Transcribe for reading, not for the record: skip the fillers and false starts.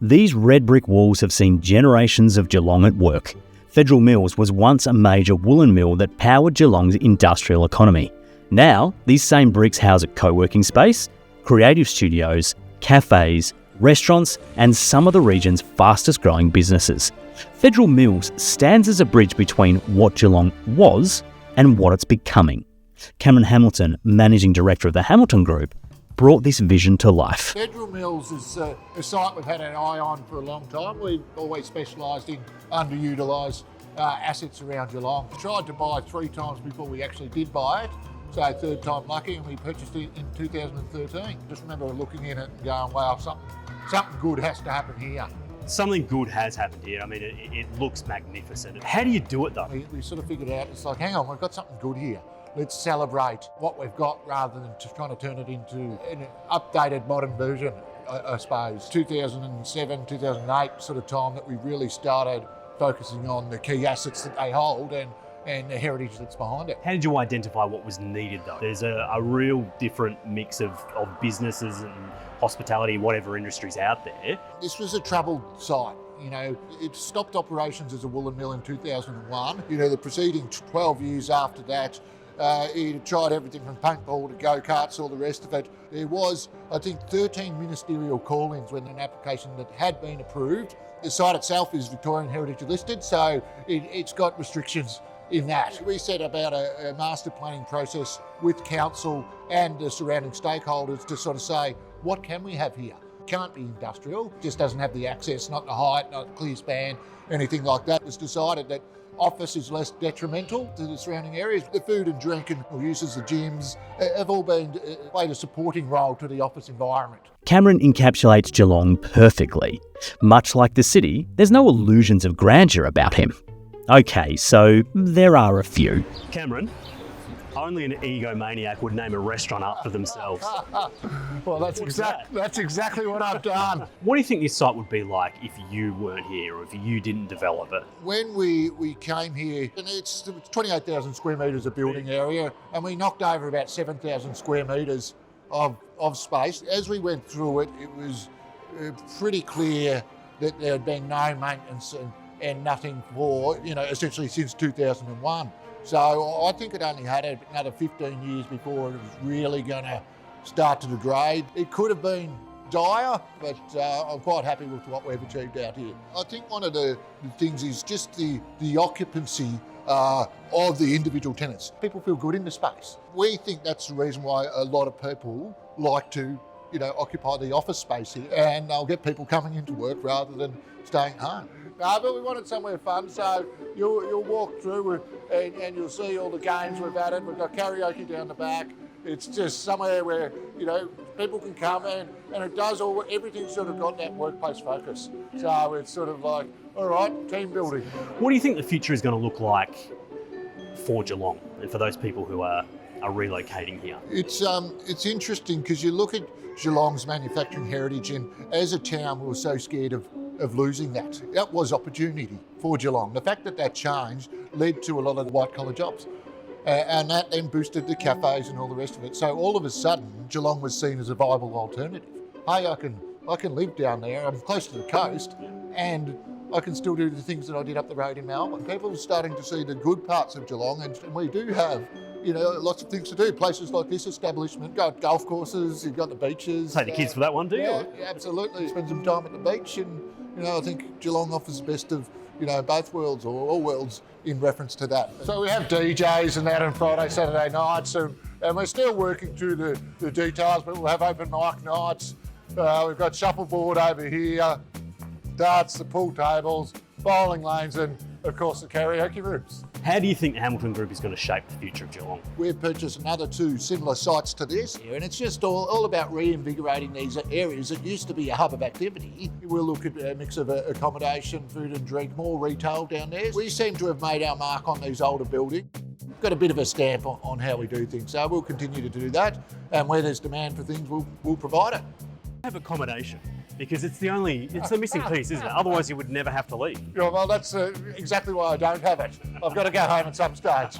These red brick walls have seen generations of Geelong at work. Federal Mills was once a major woolen mill that powered Geelong's industrial economy. Now, these same bricks house a co-working space, creative studios, cafés, restaurants, and some of the region's fastest growing businesses. Federal Mills stands as a bridge between what Geelong was and what it's becoming. Cameron Hamilton, Managing Director of the Hamilton Group, brought this vision to life. Federal Mills is a site we've had an eye on for a long time. We've always specialised in underutilised assets around Geelong. We tried to buy 3 times before we actually did buy it. So third time lucky, and we purchased it in 2013. Just remember looking in it and going, wow, something good has to happen here. Something good has happened here. I mean, it looks magnificent. How do you do it though? We sort of figured out, it's like, hang on, we've got something good here. Let's celebrate what we've got rather than just trying to turn it into an updated modern version, I suppose. 2007, 2008 sort of time that we really started focusing on the key assets that they hold and the heritage that's behind it. How did you identify what was needed though? There's a real different mix of businesses and hospitality, whatever industries out there. This was a troubled site. You know, it stopped operations as a woolen mill in 2001. You know, the preceding 12 years after that, it tried everything from paintball to go-karts, all the rest of it. There was, I think, 13 ministerial call-ins when an application that had been approved. The site itself is Victorian Heritage listed, so it's got restrictions in that. We set about a master planning process with council and the surrounding stakeholders to sort of say, what can we have here? Can't be industrial, just doesn't have the access, not the height, not the clear span, anything like that. It was decided that office is less detrimental to the surrounding areas. The food and drink and uses, the gyms, have all played a supporting role to the office environment. Cameron encapsulates Geelong perfectly. Much like the city, there's no illusions of grandeur about him. Okay, so there are a few. Cameron, only an egomaniac would name a restaurant after themselves. Well, that's exactly what I've done. What do you think this site would be like if you weren't here or if you didn't develop it? When we came here, and it's 28,000 square metres of building area, and we knocked over about 7,000 square metres of space. As we went through it, it was pretty clear that there had been no maintenance and nothing for, essentially since 2001. So I think it only had another 15 years before it was really going to start to degrade. It could have been dire, but I'm quite happy with what we've achieved out here. I think one of the things is just the occupancy of the individual tenants. People feel good in the space. We think that's the reason why a lot of people like to occupy the office space here, and they'll get people coming into work rather than staying home. No, but we wanted somewhere fun, so you'll walk through and you'll see all the games we've added. We've got karaoke down the back. It's just somewhere where, people can come in, and it does everything's sort of got that workplace focus. So it's sort of like, all right, team building. What do you think the future is going to look like for Geelong and for those people who are relocating here? It's interesting because you look at Geelong's manufacturing heritage, and as a town, we were so scared of losing that. That was opportunity for Geelong. The fact that changed led to a lot of the white-collar jobs. And that then boosted the cafés and all the rest of it. So all of a sudden, Geelong was seen as a viable alternative. Hey, I can live down there, I'm close to the coast, and I can still do the things that I did up the road in Melbourne. People are starting to see the good parts of Geelong, and we do have lots of things to do. Places like this establishment, got golf courses, you've got the beaches. Take the kids for that one, do you? Yeah, absolutely. Spend some time at the beach, and I think Geelong offers the best of both worlds, or all worlds, in reference to that. So we have DJs and that on Friday, Saturday nights, and we're still working through the details, but we'll have open mic nights. We've got shuffleboard over here, darts, the pool tables, bowling lanes, and of course the karaoke rooms. How do you think the Hamilton Group is going to shape the future of Geelong? We've purchased another 2 similar sites to this, and it's just all about reinvigorating these areas that used to be a hub of activity. We'll look at a mix of accommodation, food and drink, more retail down there. We seem to have made our mark on these older buildings. We've got a bit of a stamp on how we do things, so we'll continue to do that, and where there's demand for things, we'll provide it. Have accommodation, because it's the missing piece, isn't it? Otherwise you would never have to leave. Yeah, well, that's exactly why I don't have it. I've got to go home at some stage.